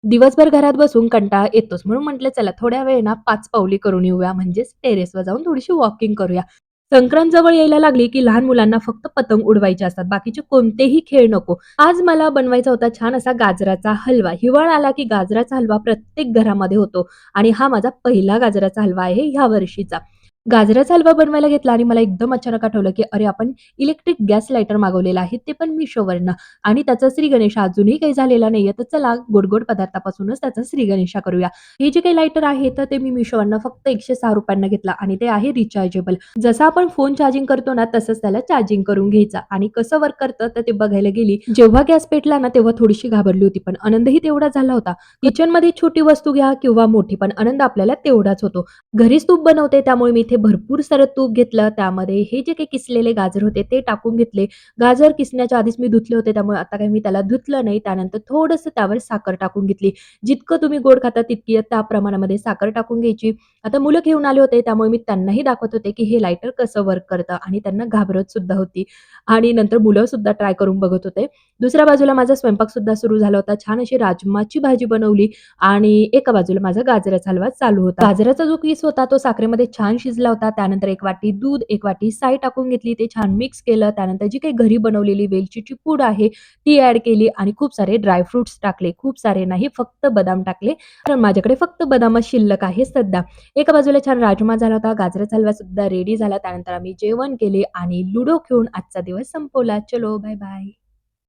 दिवसभर घरात बसून कंटाळा येतोच. म्हणून म्हटलं चला थोड्या वेळ ना 5 पावली करून येऊया, म्हणजेच टेरेसवर जाऊन थोडीशी वॉकिंग करूया. संक्रांत जवळ यायला लागली, की लहान मुलांना फक्त पतंग उडवायचे असतात. बाकीचे कोणतेही खेळ नको. आज मला बनवायचा होता छान असा गाजराचा हलवा. हिवाळा आला, की गाजराचा हलवा प्रत्येक घरामध्ये होतो आणि हा माझा पहिला गाजराचा हलवा आहे ह्या वर्षीचा. गाजराचा हलवा बनवायला घेतला आणि मला एकदम अचानक आठवलं, की अरे आपण इलेक्ट्रिक गॅस लाइटर मागवलेला आहे, ते पण Mishoवरनं. आणि त्याचा श्रीगणेशा अजूनही काही झालेला नाहीये. तर चला गोड-गोड पदार्थापासूनच त्याचा श्रीगणेशा करूया. हे जे काही लाइटर आहे तर ते मी Mishoवरनं फक्त ₹106 ने घेतला आणि ते आहे रिचार्जेबल. जसं आपण फोन चार्जिंग करतो ना, तसंच त्याला चार्जिंग करून घ्यायचा आणि कसं वर्क करतं तर ते बघायला गेली. जेव्हा गॅस पेटला ना, तेव्हा थोडीशी घाबरली होती, पण आनंदही तेवढा झाला होता. किचनमध्ये छोटी वस्तू घ्या किंवा मोठी, पण आनंद आपल्याला तेवढाच होतो. घरीच तूप बनवते त्यामुळे मी इथे भरपूर सारं तूप घेतलं. त्यामध्ये हे जे काही किसलेले गाजर होते ते टाकून घेतले. गाजर किसण्याच्या आधीच मी धुतले होते, त्यामुळे आता काही मी त्याला धुतलं नाही. त्यानंतर थोडंसं त्यावर साखर टाकून घेतली. जितकं तुम्ही गोड खाता तितकी त्या प्रमाणामध्ये साखर टाकून घ्यायची. आता मुलं घेऊन आले होते, त्यामुळे मी त्यांनाही दाखवत होते, की हे लाइटर कसं वर्क करतं आणि त्यांना घाबरत सुद्धा होती. आणि नंतर मुलं सुद्धा ट्राय करून बघत होते. दुसऱ्या बाजूला माझा स्वयंपाक सुद्धा सुरू झाला होता. छान अशी राजमाची भाजी बनवली आणि एका बाजूला माझा गाजराचा हलवा चालू होता. गाजराचा जो किस होता तो साखरेमध्ये छान शिजला होता. त्यानंतर 1 वाटी दूध, 1 वाटी साय टाकून घेतली. ते छान मिक्स केलं. त्यानंतर जी काही घरी बनवलेली वेलचीची पूड आहे ती ॲड केली आणि खूप सारे ड्राय फ्रुट्स टाकले. खूप सारे नाही, फक्त बदाम टाकले. कारण माझ्याकडे फक्त बदामच शिल्लक आहे सध्या. एका बाजूला छान राजमा झाला होता. गाजराचा हलवा सुद्धा रेडी झाला. त्यानंतर आम्ही जेवण केले आणि लुडो खेळून आजचा दिवस संपवला. चलो बाय बाय.